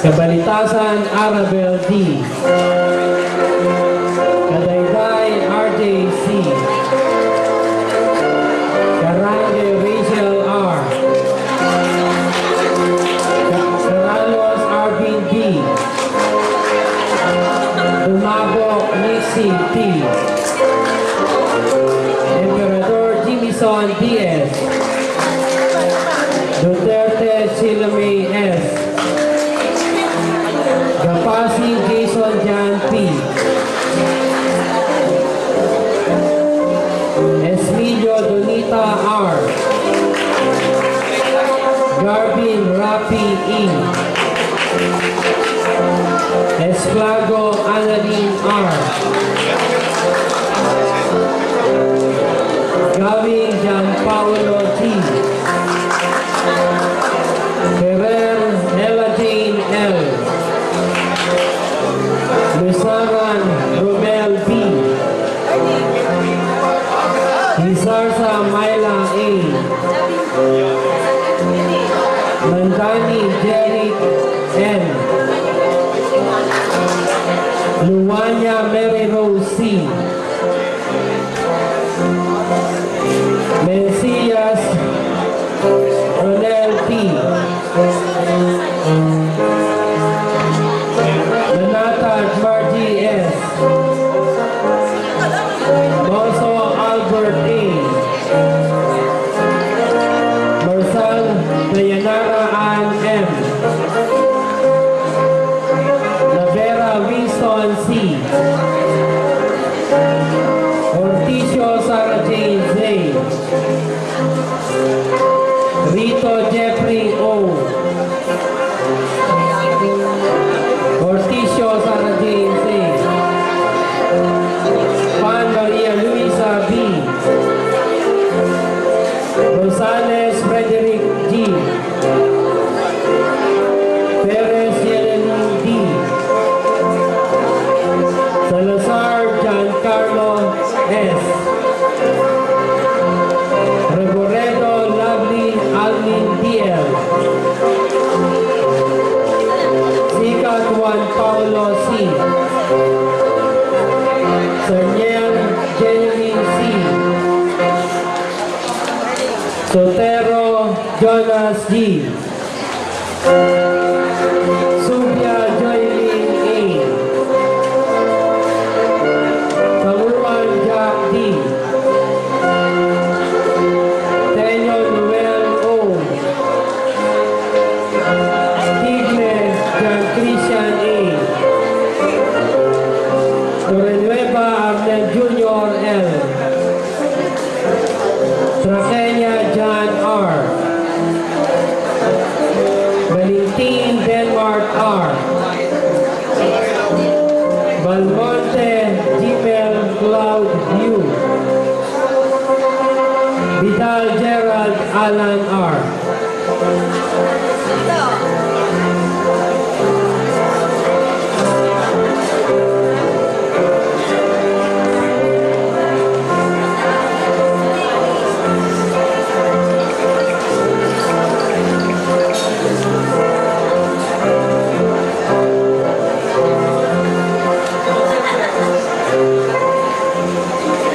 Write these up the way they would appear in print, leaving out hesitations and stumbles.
Kabalitasan Arabel D. Kadayday RJC. Karange Rachel R. Karalos Arvin B. Dumabok Nixie T. Emperador Jimison D.S. Duterte Silame S. Gapasi Jason Jan P. Esmilio Donita R. Garvin Rapi E. Esplago Annalyn R. Gavin Gianpaolo T. Ferrer Ella Jane L. Lusaran Romel B. Isarsa Myla A. Mandani Jerry N. Luwanya Mary Rose C. Mesias Ronel T. Renata Margie S. Moso Albert A. Marcel Dayanara Ann M. Navera Winston C. Orticio Sarah Jane Z. Rito Jeffrey O. Orticio Sarah Jane Z. Juan Maria Luisa B. Rosales Frederick G. Perez Yelena D. Salazar Giancarlo S. Reboredo Lovely Alvin DL. Sikat Juan Paulo C. Serniel Genevieve C. Sotero Jonas G. Subia Joylin A. Kaluan Jack D. Tenyo Noel O. Tigle Jan Christian A. Torrenueva Arnel Jr. L. Traqueña John R. Valentin Denmark R. Balmonte Gmail Cloud U. Vidal Gerald Alan R.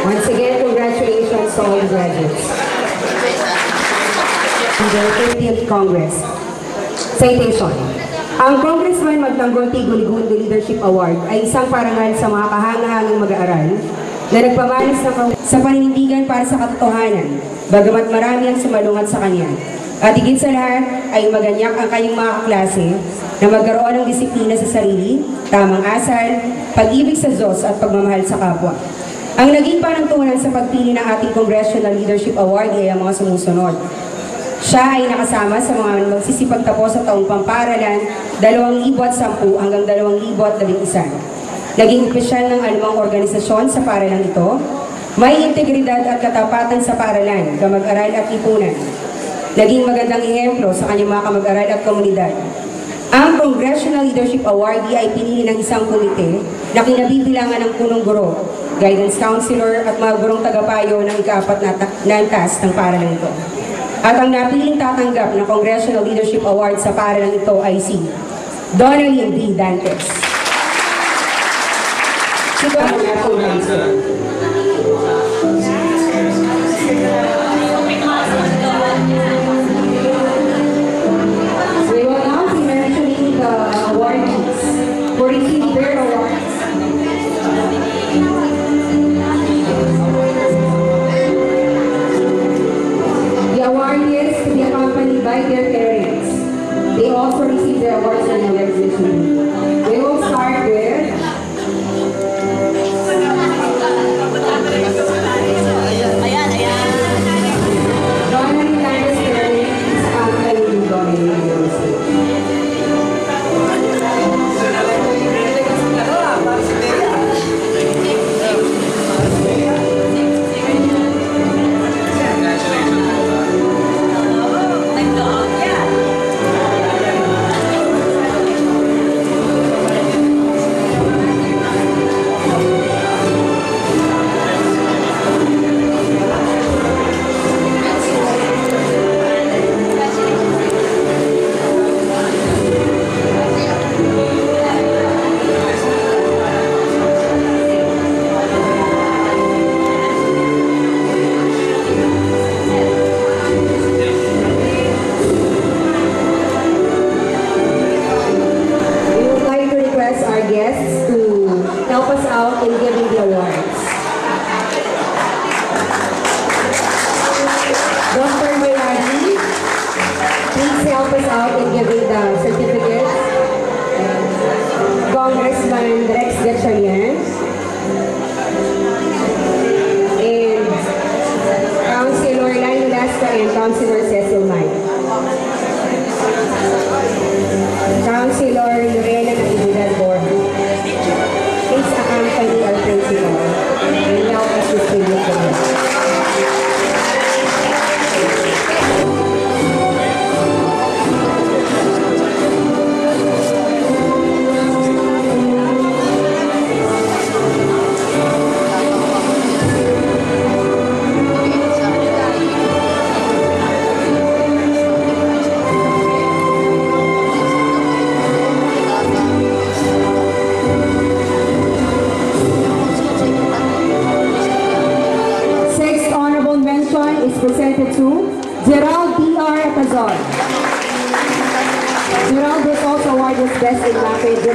Once again, congratulations to all the graduates. To the 50th Congress. Citation. Ang Congressman Magtanggol Tigul-Gundo Leadership Award ay isang parangal sa mga kahanga-hangang mag-aaral na nagpamalas sa paninindigan para sa katotohanan, bagamat marami ang sumalungat sa kanya. At higit sa lahat ay maganyak ang kanyang mga kaklase na magkaroon ng disiplina sa sarili, tamang asal, pag-ibig sa Diyos at pagmamahal sa kapwa. Ang naging panuntunan sa pagpili ng ating Congressional Leadership Award ay ang mga sumusunod. Siya ay nakasama sa mga magsisipagtapos sa taong pamparalan 2010 hanggang 2011. Naging opisyal ng anumang organisasyon sa paralan ito. May integridad at katapatan sa paralan, kamag-aral at lipunan. Naging magandang ehemplo sa kanyang mga kamag-aral at komunidad. Ang Congressional Leadership Awardee ay pinili ng isang komite na kinabibilangan ng punong guro, guidance counselor at mga gurong tagapayo ng ika-4 na antas ng paralan ito. At ang napiling tatanggap ng Congressional Leadership Award sa paralan ito ay si Donalyn D. Dantes. Si We will now be mentioning the awardees for receiving their awards. The awardees to be accompanied by their parents. They also receive their awards in the recognition. We will start with Donalyn Dantes' parents, accompanied with Donalyn. We would like to request our guests to help us out in giving the awards. Dr. Mayani, please help us out in giving the certificates. Congressman Rex Gatchalian and Councilor Lino Lasca and Councilor Cecil Mike. Councilor Lorena Natividad Borja. Please accompany our principal and help us distribute the awards. Sixth honorable mention is presented to Gerald D.R. Atazor. Gerald was also awarded Best in Rapid